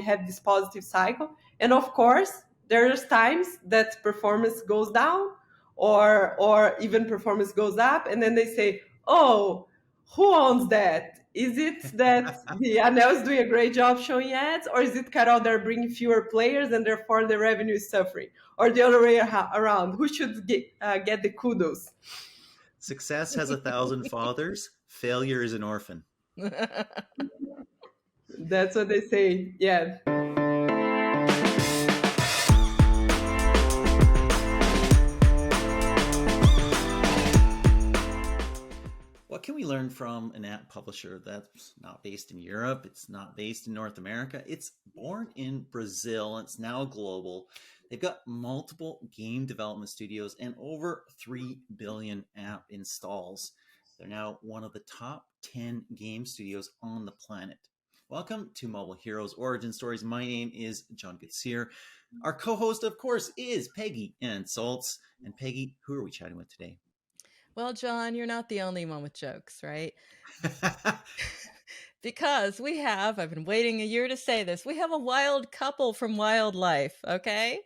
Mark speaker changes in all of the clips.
Speaker 1: have this positive cycle. And of course, there's times that performance goes down or even performance goes up, and then they say, oh, who owns that? Is it that the Anel is doing a great job showing ads, or is it Carol they're bringing fewer players and therefore the revenue is suffering, or the other way around? Who should get the kudos?
Speaker 2: Success has 1,000 fathers. Failure is an orphan.
Speaker 1: That's what they say. Yeah.
Speaker 2: What can we learn from an app publisher that's not based in Europe? It's not based in North America. It's born in Brazil. It's now global. They've got multiple game development studios and over 3 billion app installs. They're now one of the top 10 game studios on the planet. Welcome to Mobile Heroes Origin Stories. My name is John Goodsir. Our co-host, of course, is Peggy Ann Saltz. And Peggy, who are we chatting with today?
Speaker 3: Well, John, you're not the only one with jokes, right? Because I've been waiting a year to say this, we have a wild couple from Wildlife, okay?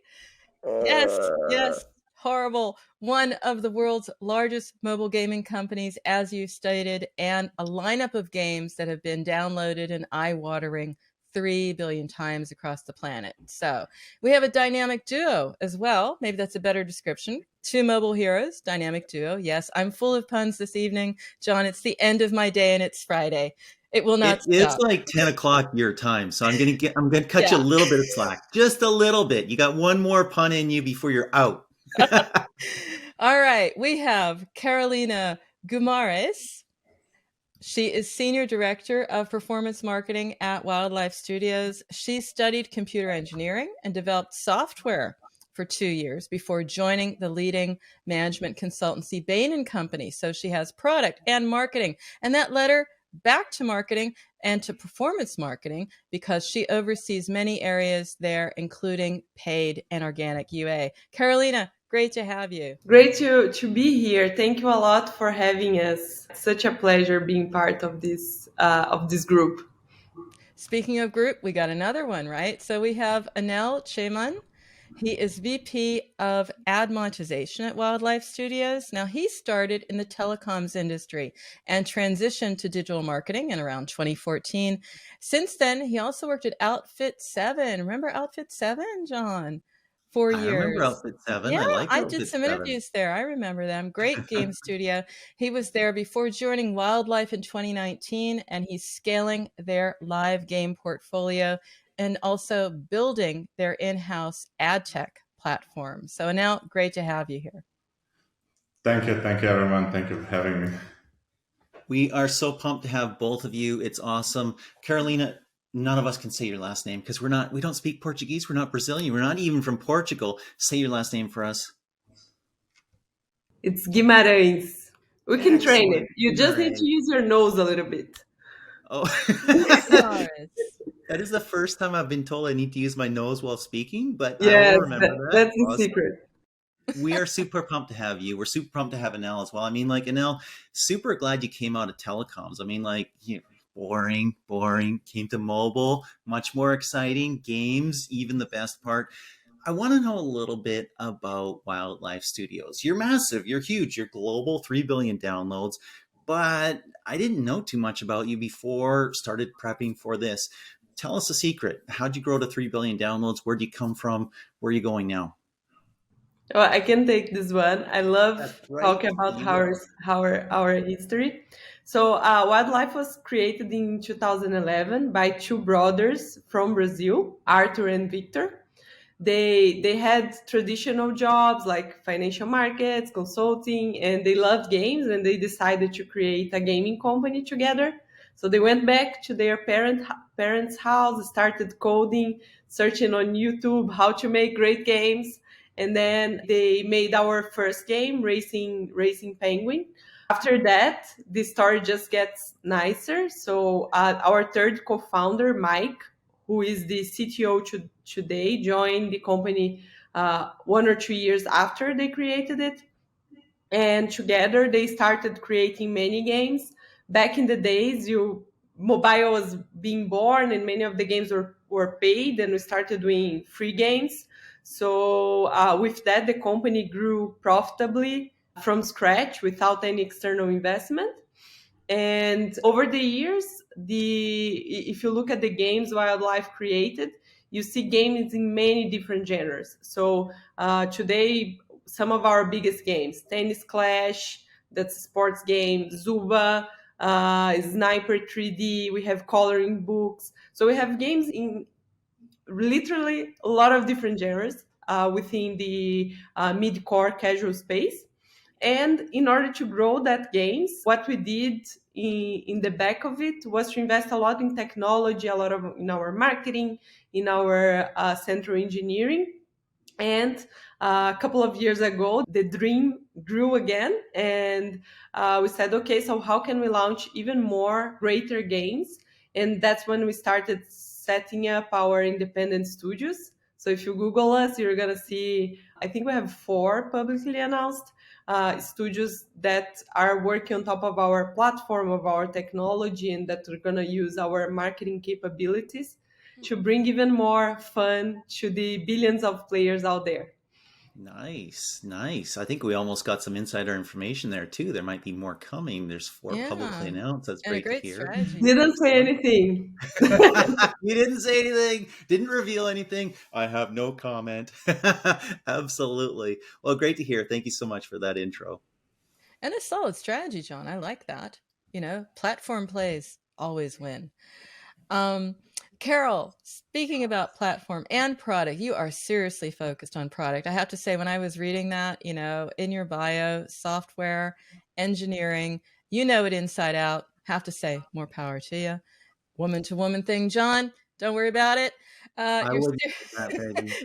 Speaker 3: Yes, horrible. One of the world's largest mobile gaming companies, as you stated, and a lineup of games that have been downloaded and eye-watering 3 billion times across the planet. So we have a dynamic duo as well. Maybe that's a better description. 2 mobile heroes, dynamic duo. Yes, I'm full of puns this evening. John, it's the end of my day and it's Friday. It will not stop.
Speaker 2: It's like 10 o'clock your time, so I'm gonna cut you a little bit of slack, just a little bit. You got one more pun in you before you're out.
Speaker 3: All right, we have Carolina Guimarães. She is Senior Director of Performance Marketing at Wildlife Studios. She studied computer engineering and developed software for 2 years before joining the leading management consultancy Bain & Company. So she has product and marketing, and that led her back to marketing and to performance marketing because she oversees many areas there, including paid and organic UA. Carolina, great to have you.
Speaker 1: Great to be here. Thank you a lot for having us. Such a pleasure being part of this group.
Speaker 3: Speaking of group, we got another one, right? So we have Anel Ceman. He is VP of Ad Monetization at Wildlife Studios. Now, he started in the telecoms industry and transitioned to digital marketing in around 2014. Since then, he also worked at Outfit 7. Remember Outfit 7, John? 4 years.
Speaker 2: I remember Outfit 7.
Speaker 3: Yeah,
Speaker 2: I
Speaker 3: did some interviews there. I remember them. Great game studio. He was there before joining Wildlife in 2019, and he's scaling their live game portfolio and also building their in-house ad tech platform. So now, great to have you here.
Speaker 4: Thank you everyone. Thank you for having me.
Speaker 2: We are so pumped to have both of you. It's awesome. Carolina, none of us can say your last name because we don't speak Portuguese. We're not Brazilian. We're not even from Portugal. Say your last name for us.
Speaker 1: It's Guimarães. We can train it. You just need to use your nose a little bit.
Speaker 2: Oh. That is the first time I've been told I need to use my nose while speaking, but I will remember that.
Speaker 1: That's the secret.
Speaker 2: We are super pumped to have you. We're super pumped to have Anel as well. I mean, like, Anel, super glad you came out of telecoms. I mean, like, boring, came to mobile, much more exciting, games, even the best part. I want to know a little bit about Wildlife Studios. You're massive, you're huge, you're global, 3 billion downloads, but I didn't know too much about you before started prepping for this. Tell us a secret. How'd you grow to 3 billion downloads? Where'd you come from? Where are you going now?
Speaker 1: Well, I can take this one. I love talking about our history. So Wildlife was created in 2011 by 2 brothers from Brazil, Arthur and Victor. They had traditional jobs like financial markets, consulting, and they loved games, and they decided to create a gaming company together. So they went back to their parents' house, started coding, searching on YouTube how to make great games. And then they made our first game, Racing Penguin. After that, the story just gets nicer. So our third co-founder, Mike, who is the CTO today, joined the company 1 or 2 years after they created it. And together they started creating many games. Back in the days, mobile was being born and many of the games were were paid, and we started doing free games. So with that, the company grew profitably from scratch without any external investment. And over the years, if you look at the games Wildlife created, you see games in many different genres. So today, some of our biggest games: Tennis Clash, that's a sports game; Zuba, Sniper 3D. We have coloring books. So we have games in literally a lot of different genres within the mid-core casual space. And in order to grow that games, what we did in the back of it was to invest a lot in technology, a lot of in our marketing, in our central engineering. And a couple of years ago, the dream grew again, and we said, okay, so how can we launch even more greater games? And that's when we started setting up our independent studios. So if you Google us, you're gonna see, I think we have 4 publicly announced studios that are working on top of our platform, of our technology, and that are gonna use our marketing capabilities to bring even more fun to the billions of players out there.
Speaker 2: Nice, nice. I think we almost got some insider information there too. There might be more coming. There's 4 publicly announced. That's
Speaker 3: And a
Speaker 2: great to
Speaker 3: great
Speaker 2: hear.
Speaker 3: strategy.
Speaker 1: Didn't say anything.
Speaker 2: You didn't say anything, didn't reveal anything. I have no comment. Absolutely. Well, great to hear. Thank you so much for that intro.
Speaker 3: And a solid strategy, John. I like that. Platform plays always win. Carol, speaking about platform and product, you are seriously focused on product. I have to say, when I was reading that, in your bio, software, engineering, you know it inside out. Have to say, more power to you. Woman to woman thing, John. Don't worry about it.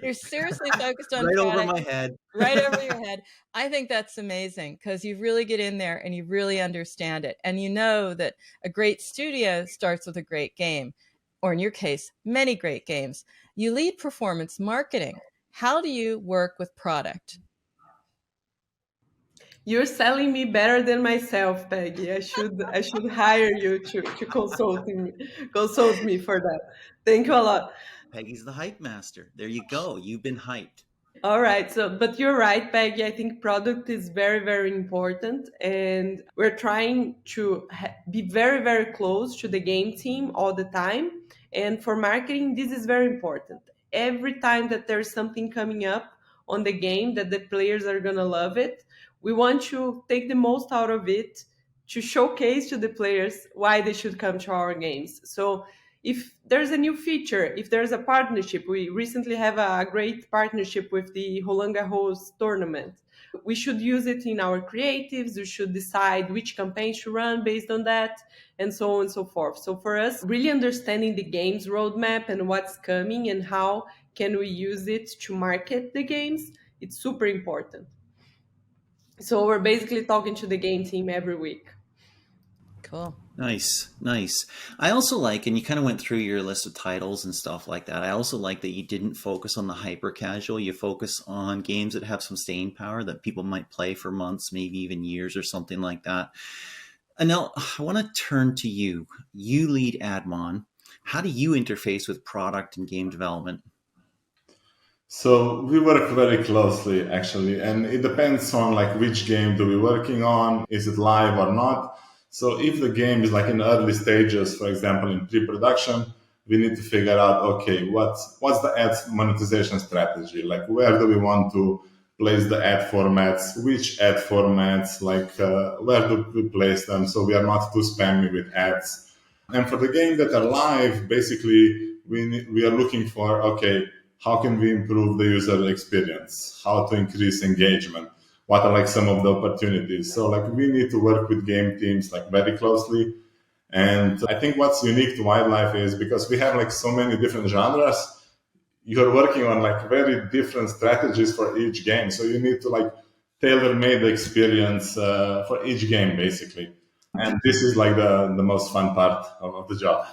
Speaker 3: You're seriously focused on
Speaker 2: right
Speaker 3: product.
Speaker 2: over my head.
Speaker 3: Right over your head. I think that's amazing because you really get in there and you really understand it. And you know that a great studio starts with a great game, or in your case, many great games. You lead performance marketing. How do you work with product?
Speaker 1: You're selling me better than myself, Peggy. I should hire you to consult me for that. Thank you a lot.
Speaker 2: Peggy's the hype master. There you go. You've been hyped.
Speaker 1: All right. But you're right, Peggy. I think product is very, very important. And we're trying to be very, very close to the game team all the time. And for marketing, this is very important. Every time that there's something coming up on the game that the players are going to love it, we want to take the most out of it to showcase to the players why they should come to our games. So if there's a new feature, if there's a partnership, we recently have a great partnership with the Roland Garros tournament. We should use it in our creatives. We should decide which campaigns to run based on that, and so on and so forth. So for us, really understanding the games roadmap and what's coming and how can we use it to market the games, it's super important. So we're basically talking to the game team every week.
Speaker 3: Cool.
Speaker 2: Nice, nice. I also like, and you kind of went through your list of titles and stuff like that. I also like that you didn't focus on the hyper casual. You focus on games that have some staying power that people might play for months, maybe even years or something like that. Anel, I want to turn to you. You lead AdMon. How do you interface with product and game development?
Speaker 4: So we work very closely actually, and it depends on like which game do we working on, is it live or not. So if the game is like in early stages, for example, in pre-production, we need to figure out, okay, what's the ad monetization strategy? Like where do we want to place the ad formats, which ad formats, where do we place them so we are not too spammy with ads. And for the games that are live, basically we are looking for, okay, how can we improve the user experience? How to increase engagement? What are like some of the opportunities? So like we need to work with game teams like very closely. And I think what's unique to Wildlife is because we have like so many different genres, you're working on like very different strategies for each game. So you need to like tailor made the experience for each game basically. And this is like the most fun part of the job.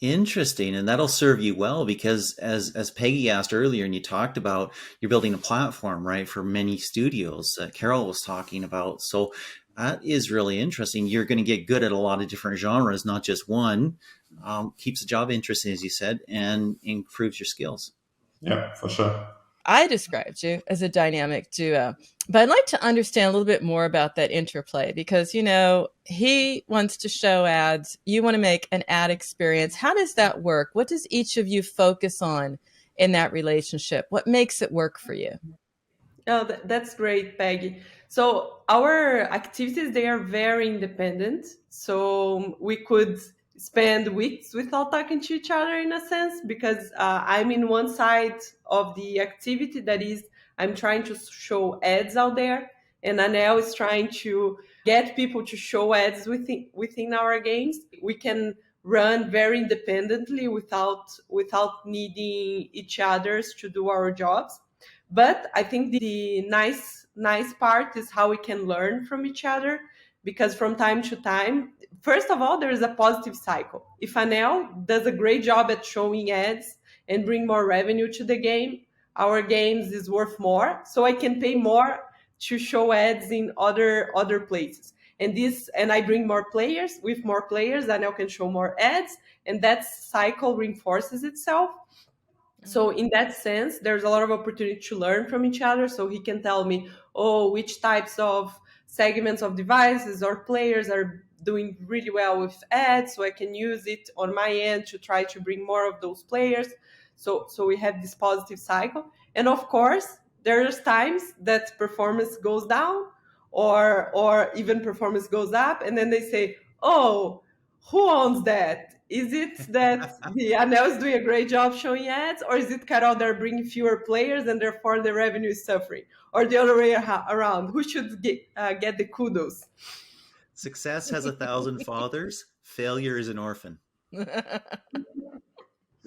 Speaker 2: Interesting. And that'll serve you well because as Peggy asked earlier, and you talked about, you're building a platform, right, for many studios that Carol was talking about. So that is really interesting. You're going to get good at a lot of different genres, not just one. keeps the job interesting, as you said, and improves your skills.
Speaker 4: Yeah, for sure.
Speaker 3: I described you as a dynamic duo, but I'd like to understand a little bit more about that interplay because, he wants to show ads. You want to make an ad experience. How does that work? What does each of you focus on in that relationship? What makes it work for you?
Speaker 1: Oh, that's great, Peggy. So our activities, they are very independent. So we could spend weeks without talking to each other in a sense, because I'm in one side of the activity that is I'm trying to show ads out there, and Anel is trying to get people to show ads within our games. We can run very independently without needing each other's to do our jobs. But I think the nice part is how we can learn from each other, because from time to time, first of all, there is a positive cycle. If Anel does a great job at showing ads and bring more revenue to the game, our games is worth more, so I can pay more to show ads in other places. And I bring more players. With more players, Anel can show more ads, and that cycle reinforces itself. So in that sense, there's a lot of opportunity to learn from each other. So he can tell me, oh, which types of segments of devices or players are doing really well with ads, so I can use it on my end to try to bring more of those players. So we have this positive cycle. And of course, there's times that performance goes down, or even performance goes up, and then they say, oh, who owns that? Is it that the Anel is doing a great job showing ads, or is it Carol they're bringing fewer players and therefore the revenue is suffering, or the other way around? Who should get the kudos?
Speaker 2: Success has 1,000 fathers. Failure is an orphan.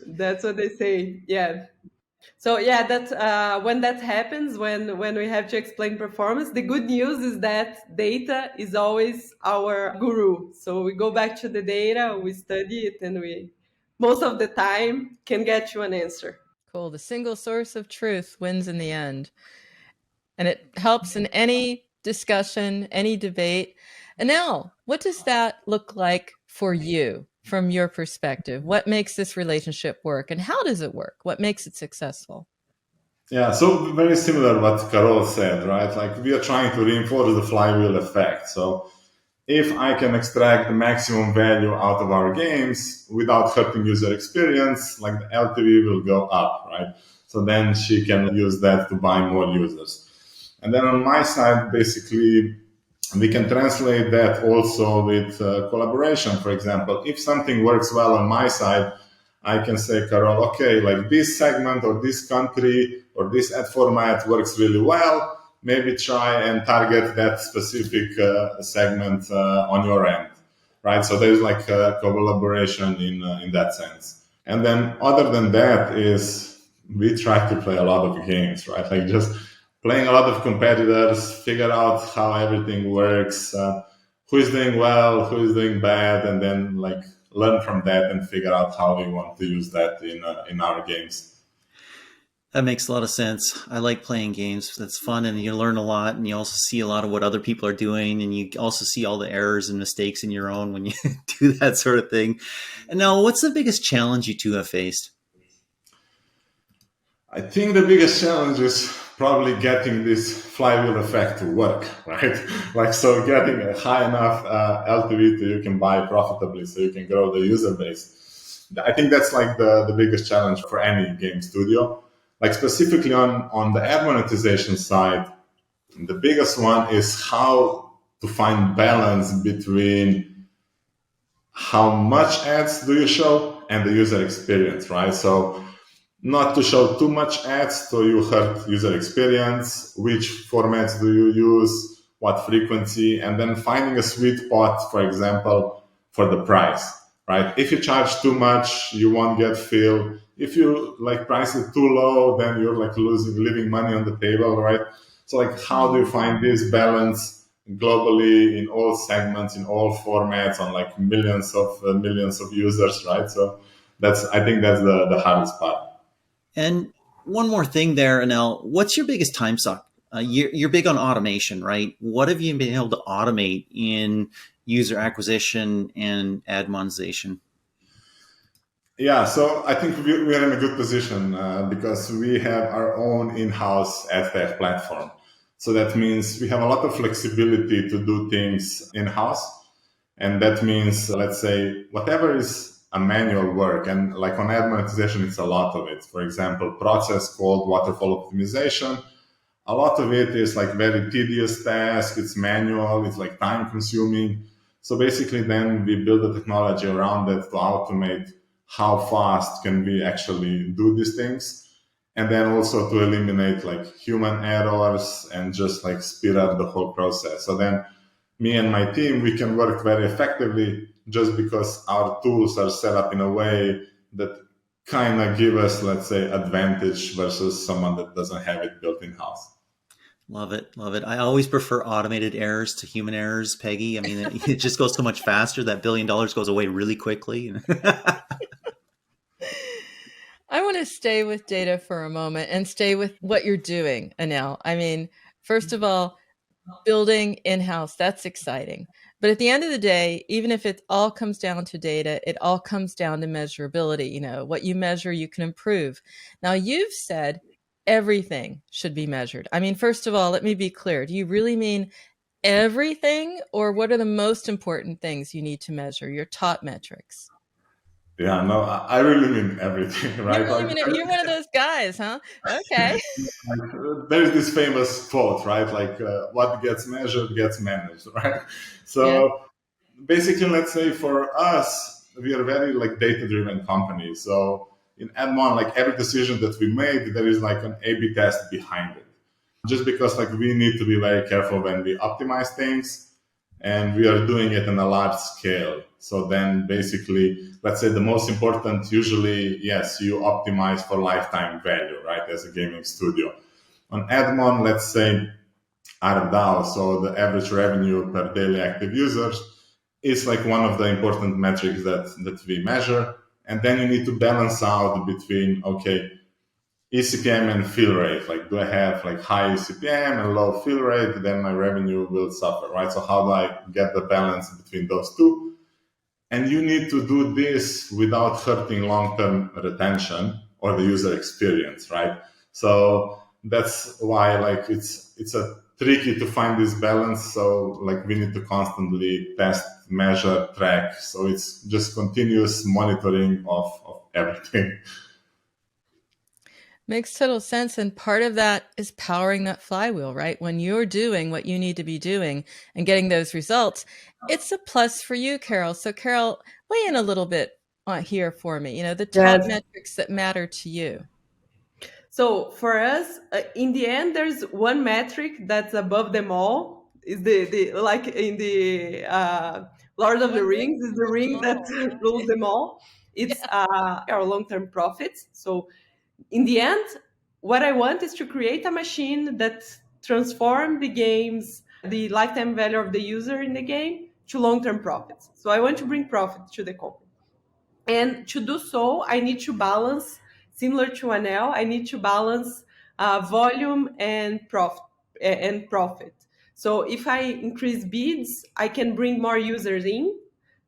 Speaker 1: That's what they say. Yeah. So yeah, that when that happens, when we have to explain performance, the good news is that data is always our guru. So we go back to the data, we study it, and we most of the time can get you an answer.
Speaker 3: Cool. The single source of truth wins in the end. And it helps in any discussion, any debate. Anel, what does that look like for you from your perspective? What makes this relationship work, and how does it work? What makes it successful?
Speaker 4: Yeah, so very similar what Carol said, right? Like we are trying to reinforce the flywheel effect. So if I can extract the maximum value out of our games without hurting user experience, like the LTV will go up, right? So then she can use that to buy more users. And then on my side, basically, we can translate that also with collaboration. For example, if something works well on my side, I can say, Carol, okay, like this segment or this country or this ad format works really well. Maybe try and target that specific segment on your end, right? So there's like a collaboration in that sense. And then other than that is we try to play a lot of games, right? Like just playing a lot of competitors, figure out how everything works, who is doing well, who is doing bad, and then like learn from that and figure out how we want to use that in our games.
Speaker 2: That makes a lot of sense. I like playing games. That's fun, and you learn a lot, and you also see a lot of what other people are doing, and you also see all the errors and mistakes in your own when you do that sort of thing. And now, what's the biggest challenge you two have faced?
Speaker 4: I think the biggest challenge is probably getting this flywheel effect to work, right? Like, so getting a high enough LTV so you can buy profitably, so you can grow the user base. I think that's like the biggest challenge for any game studio. Like specifically on the ad monetization side, the biggest one is how to find balance between how much ads do you show and the user experience, right? So not to show too much ads so you hurt user experience, which formats do you use, what frequency, and then finding a sweet spot, for example, for the price, right? If you charge too much, you won't get filled. If you like price it too low, then you're like leaving money on the table, right? So like how do you find this balance globally in all segments, in all formats, on like millions of users, right? So I think that's the hardest part.
Speaker 2: And one more thing there, Anel, what's your biggest time suck? You're big on automation, right? What have you been able to automate in user acquisition and ad monetization?
Speaker 4: Yeah, so I think we are in a good position because we have our own in-house ad tech platform. So that means we have a lot of flexibility to do things in-house. And that means, let's say, whatever is a manual work, and like on ad monetization, it's a lot of it. For example, process called waterfall optimization. A lot of it is like very tedious task. It's manual. It's like time consuming. So basically, then we build a technology around it to automate how fast can we actually do these things, and then also to eliminate like human errors and just like speed up the whole process. So then me and my team, we can work very effectively just because our tools are set up in a way that kind of give us, let's say, advantage versus someone that doesn't have it built in house.
Speaker 2: Love it. Love it. I always prefer automated errors to human errors, Peggy. I mean, it just goes so much faster. That $1 billion goes away really quickly.
Speaker 3: I want to stay with data for a moment and stay with what you're doing, Anel. I mean, first of all, building in-house, that's exciting. But at the end of the day, even if it all comes down to data, it all comes down to measurability. You know, what you measure, you can improve. Now, you've said everything should be measured. I mean, first of all, let me be clear. Do you really mean everything, or what are the most important things you need to measure, your top metrics?
Speaker 4: Yeah, no, I really mean everything,
Speaker 3: You
Speaker 4: right?
Speaker 3: really
Speaker 4: Like,
Speaker 3: mean it? You're one of those guys, huh? Okay.
Speaker 4: there is this famous quote, right? Like, what gets measured gets managed, right?
Speaker 3: Yeah.
Speaker 4: So basically, let's say for us, we are a very like data driven company. So in Admon, like every decision that we made, there is like an A/B test behind it. Just because like we need to be very careful when we optimize things, and we are doing it on a large scale. So then basically, let's say the most important, usually, yes, you optimize for lifetime value, right? As a gaming studio. On Admon, let's say ARPDAU, so the average revenue per daily active users, is like one of the important metrics that we measure. And then you need to balance out between, okay, ECPM and fill rate. Like, do I have like high ECPM and low fill rate? Then my revenue will suffer, right? So how do I get the balance between those two? And you need to do this without hurting long-term retention or the user experience, right? So that's why like it's a tricky to find this balance. So like we need to constantly test, measure, track. So it's just continuous monitoring of everything.
Speaker 3: Makes total sense. And part of that is powering that flywheel, right? When you're doing what you need to be doing and getting those results, it's a plus for you, Carol. So, Carol, weigh in a little bit here for me. You know, the top
Speaker 1: Yes.
Speaker 3: metrics that matter to you.
Speaker 1: So for us, in the end, there's one metric that's above them all. Is the like in the Lord of the
Speaker 3: One ring
Speaker 1: Rings is the
Speaker 3: rules them
Speaker 1: ring that
Speaker 3: all.
Speaker 1: rules them all. It's our long-term profits. So in the end, what I want is to create a machine that transform the games, the lifetime value of the user in the game to long-term profits. So I want to bring profit to the company. And to do so, I need to balance, similar to Anel, I need to balance volume and profit. So if I increase bids, I can bring more users in,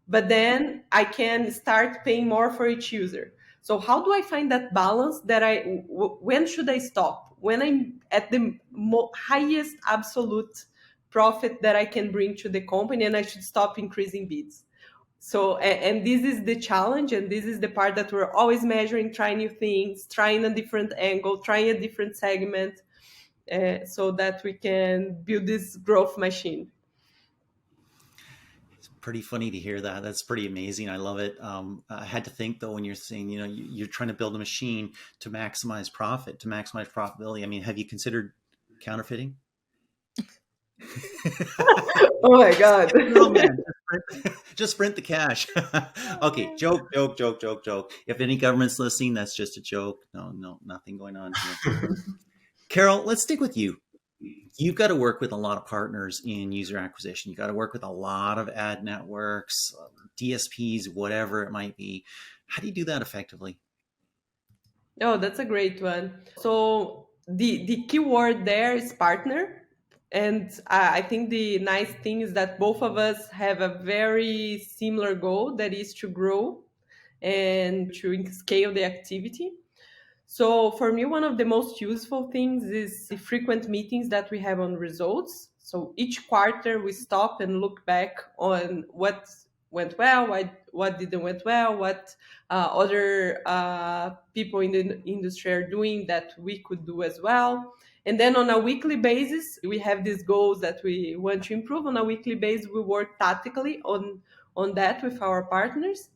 Speaker 1: but then I can start paying more for each user. So how do I find that balance that when should I stop? When I'm at the highest absolute profit that I can bring to the company, and I should stop increasing bids. So, and this is the challenge, and this is the part that we're always measuring, trying new things, trying a different angle, trying a different segment, so that we can build this growth machine.
Speaker 2: Pretty funny to hear that. That's pretty amazing. I love it. I had to think though when you're saying, you know, you're trying to build a machine to maximize profit, to maximize profitability. I mean, have you considered counterfeiting?
Speaker 1: Oh my God.
Speaker 2: No, man, just print the cash. Okay, joke. If any government's listening, that's just a joke. No, nothing going on here. Carol, let's stick with you. You've got to work with a lot of partners in user acquisition. You got to work with a lot of ad networks, DSPs, whatever it might be. How do you do that effectively?
Speaker 1: Oh, that's a great one. So the key word there is partner. And I think the nice thing is that both of us have a very similar goal, that is to grow. and to scale the activity. So for me, one of the most useful things is the frequent meetings that we have on results. So each quarter we stop and look back on what went well, what didn't went well, what other people in the industry are doing that we could do as well. And then on a weekly basis, we have these goals that we want to improve. On a weekly basis, we work tactically on that with our partners.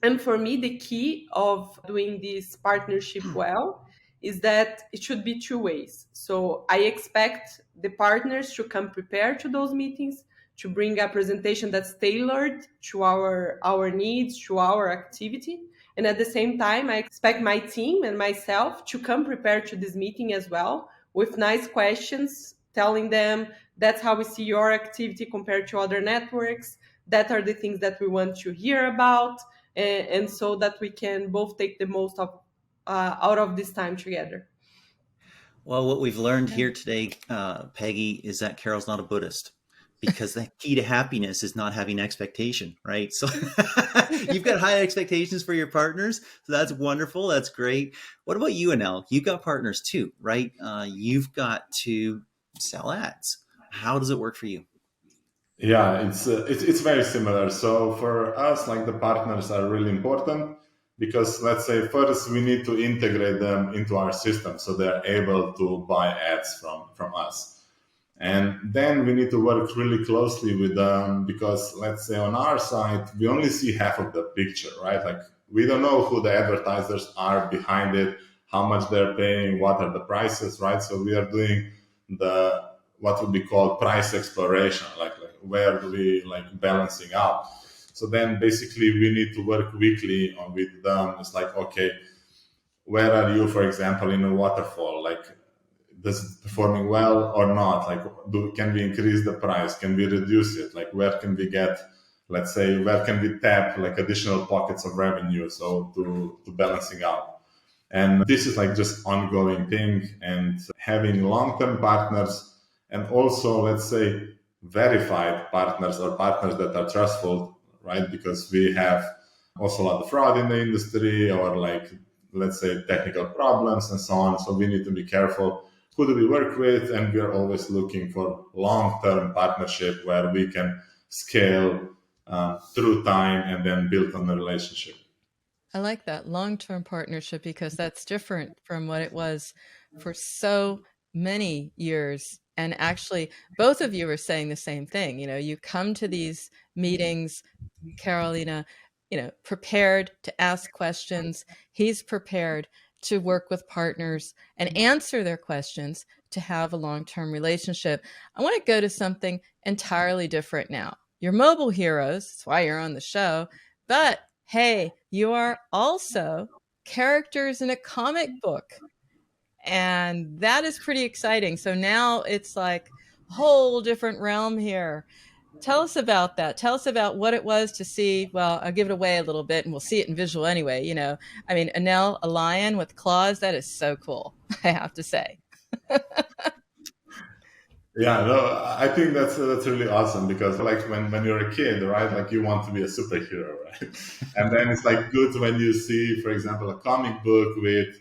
Speaker 1: And for me, the key of doing this partnership well is that it should be two ways. So I expect the partners to come prepared to those meetings, to bring a presentation that's tailored to our needs, to our activity. And at the same time, I expect my team and myself to come prepared to this meeting as well with nice questions, telling them that's how we see your activity compared to other networks. That are the things that we want to hear about, and so that we can both take the most of out of this time together.
Speaker 2: Well, what we've learned here today, Peggy, is that Carol's not a Buddhist, because the key to happiness is not having expectation, right? So you've got high expectations for your partners. So that's wonderful. That's great. What about you, Anel? You've got partners too, right? You've got to sell ads. How does it work for you?
Speaker 4: Yeah, it's very similar. So for us, like, the partners are really important, because let's say first we need to integrate them into our system so they're able to buy ads from us. And then we need to work really closely with them, because let's say on our side, we only see half of the picture, right? Like, we don't know who the advertisers are behind it, how much they're paying, what are the prices, right? So we are doing what would be called price exploration, like where do we balancing out. So then basically we need to work weekly with them. It's like, okay, where are you, for example, in a waterfall? Like, this is performing well or not? Like, can we increase the price? Can we reduce it? Like, where can we get, let's say, where can we tap additional pockets of revenue? So to balancing out. And this is just ongoing thing, and having long-term partners, and also, let's say, verified partners, or partners that are trustful, right? Because we have also a lot of fraud in the industry, or let's say, technical problems and so on. So we need to be careful who do we work with, and we are always looking for long-term partnership where we can scale through time and then build on the relationship.
Speaker 3: I like that long-term partnership, because that's different from what it was for so many years. And actually, both of you are saying the same thing. You come to these meetings, Carolina, prepared to ask questions. He's prepared to work with partners and answer their questions to have a long-term relationship. I want to go to something entirely different now. You're mobile heroes. That's why you're on the show. But hey, you are also characters in a comic book. And that is pretty exciting. So now it's like a whole different realm here. Tell us about that. Tell us about what it was to see. Well, I'll give it away a little bit, and we'll see it in visual anyway. Anel, a lion with claws, that is so cool, I have to say.
Speaker 4: Yeah, no, I think that's really awesome, because when you're a kid, right, you want to be a superhero, right? And then it's good when you see, for example, a comic book with,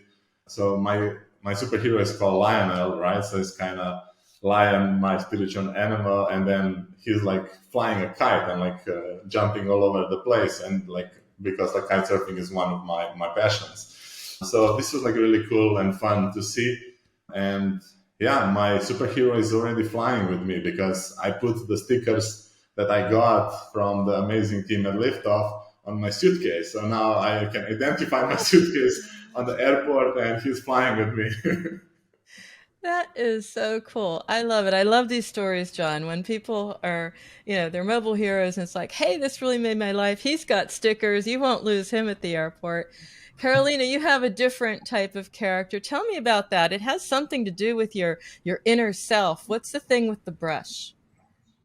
Speaker 4: so my superhero is called Lionel, right? So it's kind of lion, my spiritual animal, and then he's flying a kite and jumping all over the place, and because kite surfing is one of my passions. So this was really cool and fun to see. And yeah, my superhero is already flying with me, because I put the stickers that I got from the amazing team at Liftoff on my suitcase. So now I can identify my suitcase on the airport, and he's flying with me.
Speaker 3: That is so cool. I love it. I love these stories, John, when people are, they're mobile heroes, and it's like, hey, this really made my life. He's got stickers. You won't lose him at the airport. Carolina, you have a different type of character. Tell me about that. It has something to do with your inner self. What's the thing with the brush?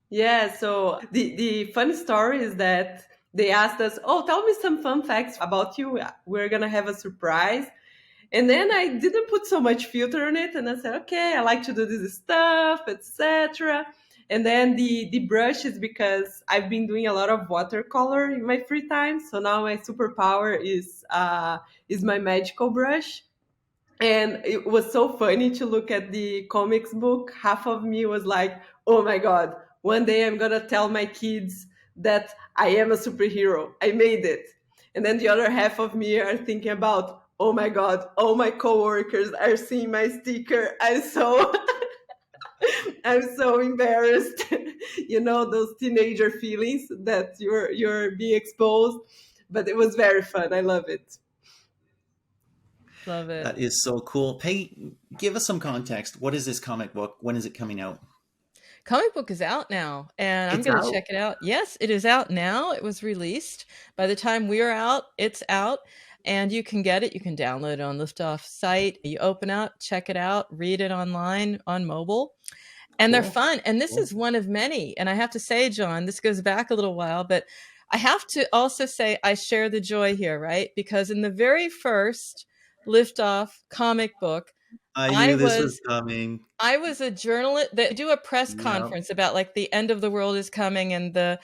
Speaker 1: Yeah, so the funny story is that they asked us, oh, tell me some fun facts about you. We're going to have a surprise. And then I didn't put so much filter on it. And I said, okay, I like to do this stuff, etc. And then the brush is because I've been doing a lot of watercolor in my free time. So now my superpower is my magical brush. And it was so funny to look at the comics book. Half of me was like, oh my God, one day I'm going to tell my kids that I am a superhero. I made it. And then the other half of me are thinking about, oh my God, all my coworkers are seeing my sticker. I'm so embarrassed. Those teenager feelings that you're being exposed. But it was very fun. I love it.
Speaker 3: Love it.
Speaker 2: That is so cool. Peggy, give us some context. What is this comic book? When is it coming out?
Speaker 3: Comic book is out now, and I'm going to check it out. Yes, it is out now. It was released. By the time we are out, it's out, and you can get it. You can download it on Liftoff site. You open out, check it out, read it online on mobile, and they're fun. And this is one of many. And I have to say, John, this goes back a little while, but I have to also say I share the joy here, right? Because in the very first Liftoff comic book,
Speaker 2: I knew this was coming.
Speaker 3: I was a journalist. They do a press conference about like the end of the world is coming and the,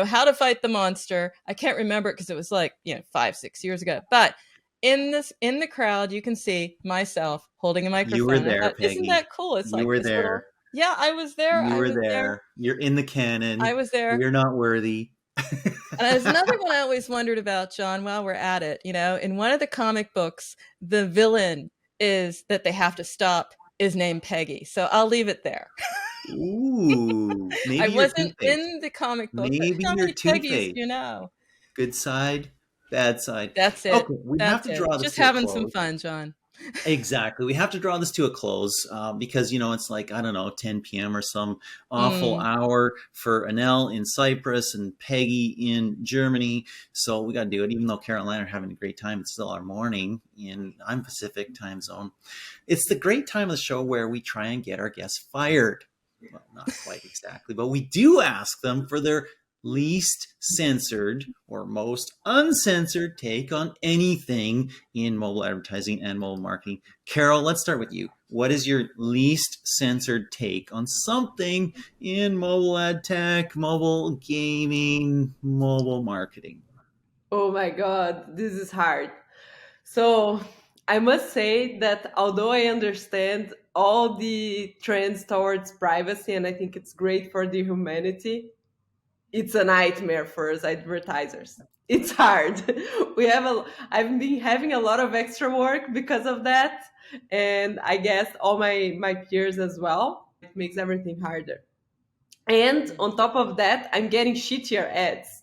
Speaker 3: how to fight the monster. I can't remember it because it was like, 5-6 years ago. But in the crowd, you can see myself holding a microphone.
Speaker 2: You were there, Peggy.
Speaker 3: Isn't that cool? It's
Speaker 2: you were there.
Speaker 3: Yeah, I was there.
Speaker 2: You were there. You're in the canon.
Speaker 3: I was there.
Speaker 2: You're not worthy.
Speaker 3: And there's another one I always wondered about, John, while we're at it. In one of the comic books, the villain is that they have to stop is named Peggy. So I'll leave it there.
Speaker 2: Ooh. Maybe
Speaker 3: I wasn't in the comic book.
Speaker 2: Maybe
Speaker 3: how
Speaker 2: you're
Speaker 3: many Peggy's,
Speaker 2: Good side, bad side.
Speaker 3: That's it.
Speaker 2: Okay, we have to draw this
Speaker 3: Just
Speaker 2: to a
Speaker 3: having
Speaker 2: close.
Speaker 3: some fun, John.
Speaker 2: Exactly. We have to draw this to a close because, it's like, I don't know, 10 p.m. or some awful hour for Anel in Cyprus and Peggy in Germany. So we got to do it. Even though Carol and I are having a great time, it's still our morning I'm Pacific time zone. It's the great time of the show where we try and get our guests fired. Well, not quite exactly, but we do ask them for their least censored or most uncensored take on anything in mobile advertising and mobile marketing. Carol, let's start with you. What is your least censored take on something in mobile ad tech, mobile gaming, mobile marketing?
Speaker 1: Oh my God, this is hard. So I must say that although I understand all the trends towards privacy, and I think it's great for the humanity, it's a nightmare for us advertisers. It's hard. I've been having a lot of extra work because of that. And I guess all my peers as well. It makes everything harder. And on top of that, I'm getting shittier ads.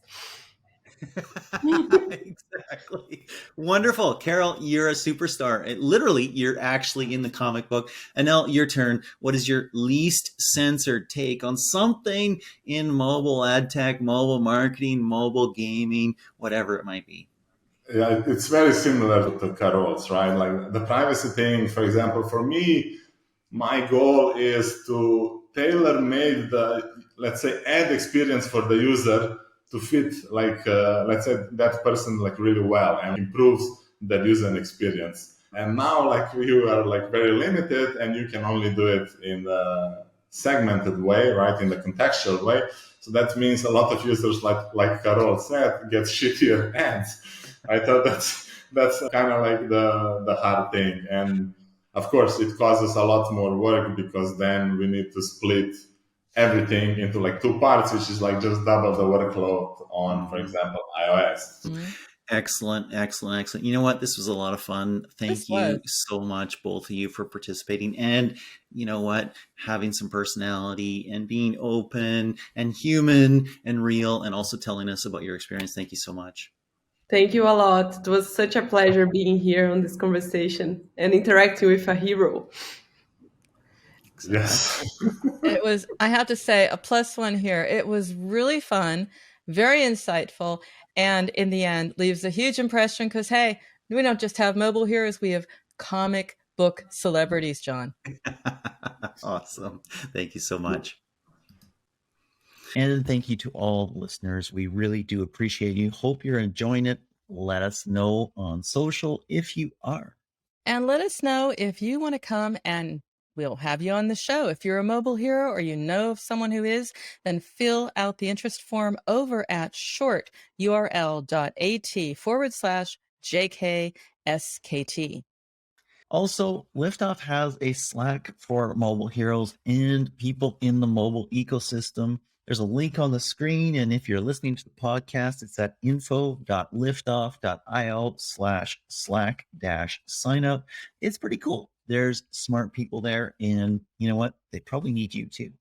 Speaker 2: Exactly. Wonderful. Carol, you're a superstar. Literally, you're actually in the comic book. Anel, your turn. What is your least censored take on something in mobile ad tech, mobile marketing, mobile gaming, whatever it might be?
Speaker 4: Yeah, it's very similar to Carol's, right? Like the privacy thing, for example, for me, my goal is to tailor-made the, let's say, ad experience for the user to fit, like, let's say, that person like really well and improves the user experience. And now, like, we are like very limited, and you can only do it in the segmented way, right, in the contextual way. So that means a lot of users, like Carol said, get shittier ads. I thought that's kind of like the hard thing, and of course it causes a lot more work because then we need to split everything into like two parts, which is like just double the workload on, for example, iOS.
Speaker 2: Mm-hmm. Excellent. You know what? This was a lot of fun. Thank you so much, both of you, for participating. And you know what? Having some personality and being open and human and real, and also telling us about your experience. Thank you so much.
Speaker 1: Thank you a lot. It was such a pleasure being here on this conversation and interacting with a hero.
Speaker 4: Yes.
Speaker 3: It was, I have to say, a +1 here. It was really fun, very insightful, and in the end leaves a huge impression because, hey, we don't just have mobile heroes, we have comic book celebrities, John.
Speaker 2: Awesome. Thank you so much. And thank you to all listeners. We really do appreciate you. Hope you're enjoying it. Let us know on social if you are.
Speaker 3: And let us know if you want to come and we'll have you on the show. If you're a mobile hero or you know of someone who is, then fill out the interest form over at shorturl.at/JKSKT.
Speaker 2: Also, Liftoff has a Slack for mobile heroes and people in the mobile ecosystem. There's a link on the screen, and if you're listening to the podcast, it's at info.liftoff.io/Slack-sign-up. It's pretty cool. There's smart people there, and you know what? They probably need you too.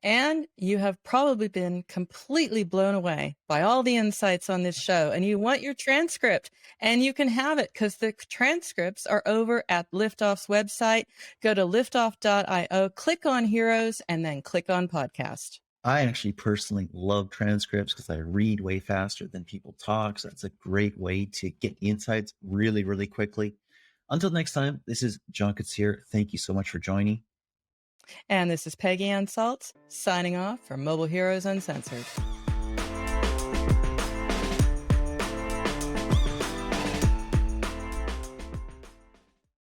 Speaker 3: And you have probably been completely blown away by all the insights on this show, and you want your transcript, and you can have it because the transcripts are over at Liftoff's website. Go to liftoff.io, click on Heroes, and then click on Podcast.
Speaker 2: I actually personally love transcripts because I read way faster than people talk. So that's a great way to get insights really, really quickly. Until next time, this is John Katsir. Thank you so much for joining.
Speaker 3: And this is Peggy Ann Saltz signing off for Mobile Heroes Uncensored.